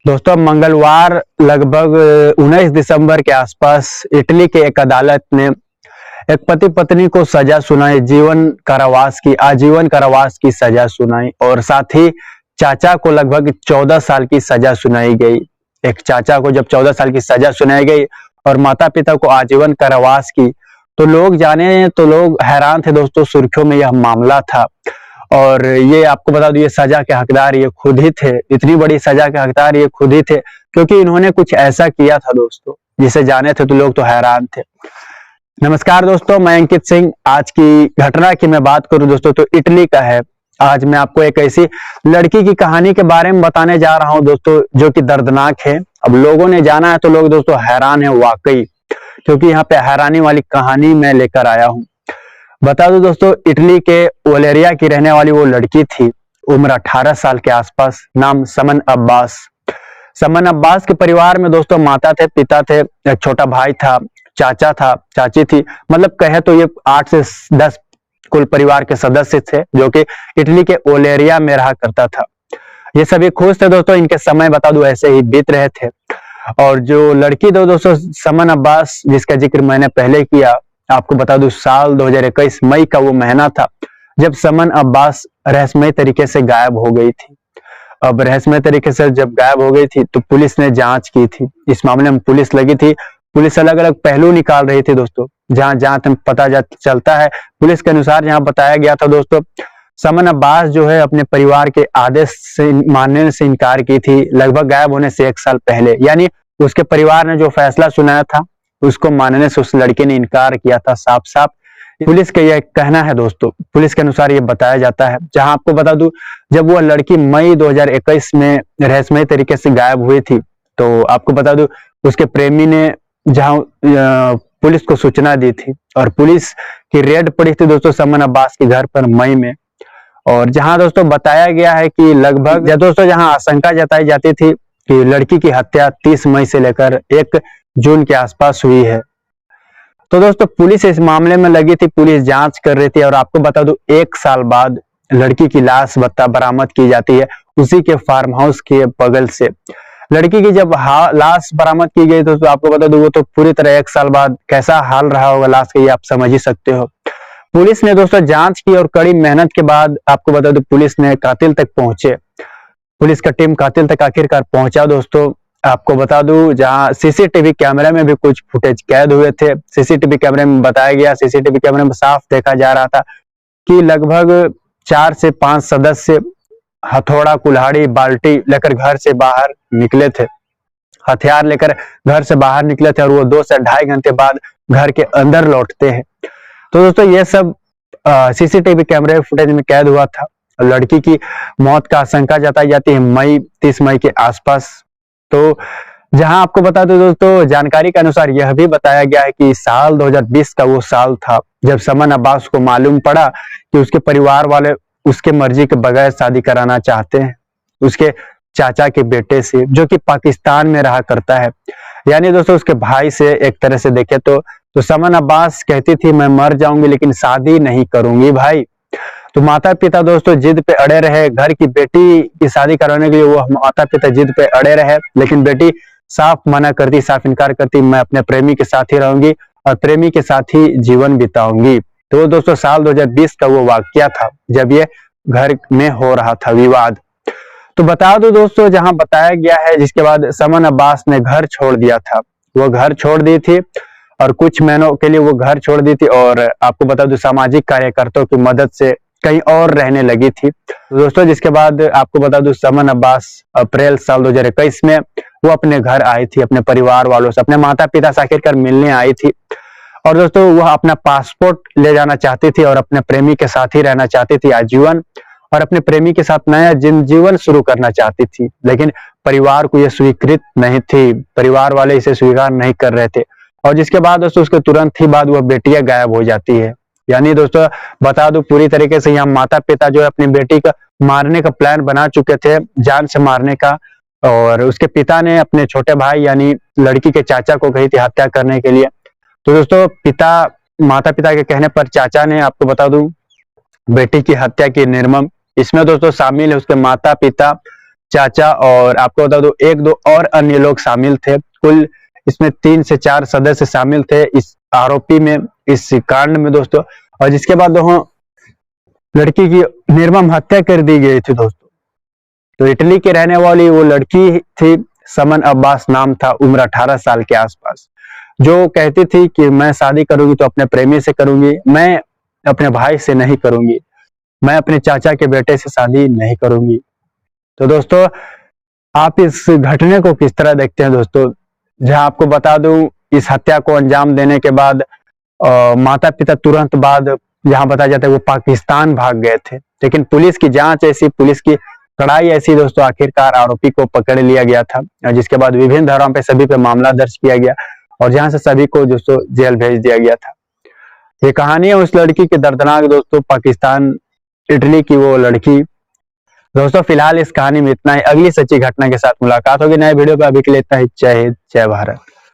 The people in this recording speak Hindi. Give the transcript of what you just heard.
दोस्तों मंगलवार लगभग 19 दिसंबर के आसपास इटली के एक अदालत ने एक पति पत्नी को सजा सुनाई, आजीवन कारावास की सजा सुनाई और साथ ही चाचा को लगभग 14 साल की सजा सुनाई गई। एक चाचा को जब 14 साल की सजा सुनाई गई और माता पिता को आजीवन कारावास की, तो लोग हैरान थे दोस्तों। सुर्खियों में यह मामला था और ये आपको बता दूं, ये सजा के हकदार ये खुद ही थे। इतनी बड़ी सजा के हकदार ये खुद ही थे क्योंकि इन्होंने कुछ ऐसा किया था दोस्तों, जिसे जाने थे तो लोग तो हैरान थे। नमस्कार दोस्तों, मैं अंकित सिंह। आज की घटना की मैं बात करूं दोस्तों तो इटली का है। आज मैं आपको एक ऐसी लड़की की कहानी के बारे में बताने जा रहा हूं दोस्तों, जो कि दर्दनाक है। अब लोगों ने जाना है तो लोग दोस्तों हैरान है वाकई, क्योंकि यहाँ पे हैरानी वाली कहानी मैं लेकर आया हूँ। बता दो दोस्तों, इटली के ओलेरिया की रहने वाली वो लड़की थी, उम्र 18 साल के आसपास, नाम समन अब्बास। समन अब्बास के परिवार में दोस्तों माता थे, पिता थे, एक छोटा भाई था, चाचा था, चाची थी। मतलब कहे तो ये 8 से 10 कुल परिवार के सदस्य थे, जो कि इटली के ओलेरिया में रहा करता था। ये सभी खुश थे दोस्तों। इनके समय बता दो ऐसे ही बीत रहे थे। और जो लड़की दोस्तों समन अब्बास, जिसका जिक्र मैंने पहले किया, आपको बता दूं साल 2021 मई का वो महीना था जब समन अब्बास रहस्यमय तरीके से गायब हो गई थी। अब रहस्यमय तरीके से जब गायब हो गई थी तो पुलिस ने जांच की थी। इस मामले में पुलिस लगी थी। पुलिस अलग अलग पहलू निकाल रही थी दोस्तों। जहां जहां पता चलता है, पुलिस के अनुसार जहां बताया गया था दोस्तों, समन अब्बास जो है अपने परिवार के आदेश से मानने से इनकार की थी लगभग गायब होने से 1 साल पहले। यानी उसके परिवार ने जो फैसला सुनाया था उसको मानने से उस लड़के ने इनकार किया था साफ साफ। पुलिस का यह कहना है दोस्तों, पुलिस के अनुसार यह बताया जाता है। जहां आपको बता दूं, जब वह लड़की मई 2021 में रहस्यमय तरीके से गायब हुई थी, तो आपको बता दूं उसके प्रेमी ने जहां पुलिस को सूचना दी थी और पुलिस की रेड पड़ी थी दोस्तों समन अब्बास के घर पर मई में। और जहां दोस्तों बताया गया है कि लगभग दोस्तों जहां आशंका जताई जाती थी कि लड़की की हत्या 30 मई से लेकर 1 जून के आसपास हुई है। तो दोस्तों पुलिस इस मामले में लगी थी, पुलिस जांच कर रही थी। और आपको बता दूं 1 साल बाद लड़की की लाश बरामद की जाती है उसी के फार्म हाउस के बगल से। लड़की की जब लाश बरामद की गई तो आपको बता दूं वो तो पूरी तरह 1 साल बाद कैसा हाल रहा होगा लाश का, ये आप समझ ही सकते हो। पुलिस ने दोस्तों जांच की और कड़ी मेहनत के बाद आपको बता दूं पुलिस ने कातिल तक पहुंचे। पुलिस का टीम कातिल तक आखिरकार पहुंचा दोस्तों। आपको बता दूं जहां सीसीटीवी कैमरे में भी कुछ फुटेज कैद हुए थे। सीसीटीवी कैमरे में बताया गया, सीसीटीवी कैमरे में साफ देखा जा रहा था कि लगभग 4 से 5 सदस्य हथौड़ा, कुल्हाड़ी, बाल्टी लेकर घर से बाहर निकले थे, हथियार लेकर घर से बाहर निकले थे और वो 2 से 2.5 घंटे बाद घर के अंदर लौटते हैं। तो दोस्तों ये सब सीसीटीवी कैमरे फुटेज में कैद हुआ था। लड़की की मौत का आशंका जताई जाती है 30 मई के आसपास। तो जहां आपको बता दो दोस्तों, जानकारी के अनुसार यह भी बताया गया है कि साल 2020 का वो साल था जब समन अब्बास को मालूम पड़ा कि उसके परिवार वाले उसके मर्जी के बगैर शादी कराना चाहते हैं उसके चाचा के बेटे से, जो कि पाकिस्तान में रहा करता है। यानी दोस्तों उसके भाई से एक तरह से देखे तो समन अब्बास कहती थी मैं मर जाऊंगी लेकिन शादी नहीं करूंगी भाई। तो माता पिता दोस्तों जिद पे अड़े रहे, घर की बेटी की शादी करवाने के लिए वो माता पिता जिद पे अड़े रहे, लेकिन बेटी साफ मना करती, साफ इनकार करती, मैं अपने प्रेमी के साथ ही रहूंगी और प्रेमी के साथ ही जीवन बिताऊंगी। तो दोस्तों साल 2020 का वो वाकया था जब ये घर में हो रहा था विवाद। तो बता दो दोस्तों, जहां बताया गया है जिसके बाद समन अब्बास ने घर छोड़ दिया था, वो घर छोड़ दी थी और कुछ महीनों के लिए वो घर छोड़ दी थी और आपको बता दो सामाजिक कार्यकर्ताओं की मदद से कहीं और रहने लगी थी। तो दोस्तों जिसके बाद आपको बता दूं समन अब्बास अप्रैल साल 2021 में वो अपने घर आई थी, अपने परिवार वालों से, अपने माता पिता से आखिरकार मिलने आई थी। और दोस्तों वह अपना पासपोर्ट ले जाना चाहती थी और अपने प्रेमी के साथ ही रहना चाहती थी आजीवन, और अपने प्रेमी के साथ नया जीवन शुरू करना चाहती थी। लेकिन परिवार को यह स्वीकृत नहीं थी, परिवार वाले इसे स्वीकार नहीं कर रहे थे। और जिसके बाद दोस्तों उसके तुरंत ही बाद वह बेटियां गायब हो जाती है। यानी दोस्तों बता दूं पूरी तरीके से यहाँ माता पिता जो है अपनी बेटी का मारने का प्लान बना चुके थे, जान से मारने का। और उसके पिता ने अपने छोटे भाई यानी लड़की के चाचा को कही थी हत्या करने के लिए। तो दोस्तों माता पिता के कहने पर चाचा ने आपको बता दूं बेटी की हत्या की निर्मम। इसमें दोस्तों शामिल है उसके माता पिता, चाचा और आपको बता दो 1-2 और अन्य लोग शामिल थे। कुल इसमें 3 से 4 सदस्य शामिल थे इस आरोपी में, इस कांड में दोस्तों। और जिसके बाद लड़की की निर्मम हत्या कर दी गई थी दोस्तों। तो इटली के रहने वाली वो लड़की थी, समन अब्बास नाम था, उम्र 18 साल के आसपास, जो कहती थी कि मैं शादी करूंगी तो अपने प्रेमी से करूंगी, मैं अपने भाई से नहीं करूंगी, मैं अपने चाचा के बेटे से शादी नहीं करूंगी। तो दोस्तों आप इस घटने को किस तरह देखते हैं दोस्तों? जहां आपको बता दूं, इस हत्या को अंजाम देने के बाद माता पिता तुरंत बाद, जहां बताया जाता है, वो पाकिस्तान भाग गए थे। लेकिन पुलिस की जांच ऐसी, पुलिस की कड़ाई ऐसी दोस्तों, आखिरकार आरोपी को पकड़ लिया गया था, जिसके बाद विभिन्न धाराओं पे सभी पे मामला दर्ज किया गया और जहां से सभी को दोस्तों जेल भेज दिया गया था। ये कहानी है उस लड़की की दर्दनाक दोस्तों, पाकिस्तान इटली की वो लड़की। दोस्तों फिलहाल इस कहानी में इतना ही। अगली सच्ची घटना के साथ मुलाकात होगी नए वीडियो पे। अभी के लिए इतना ही। जय हिंद, जय भारत।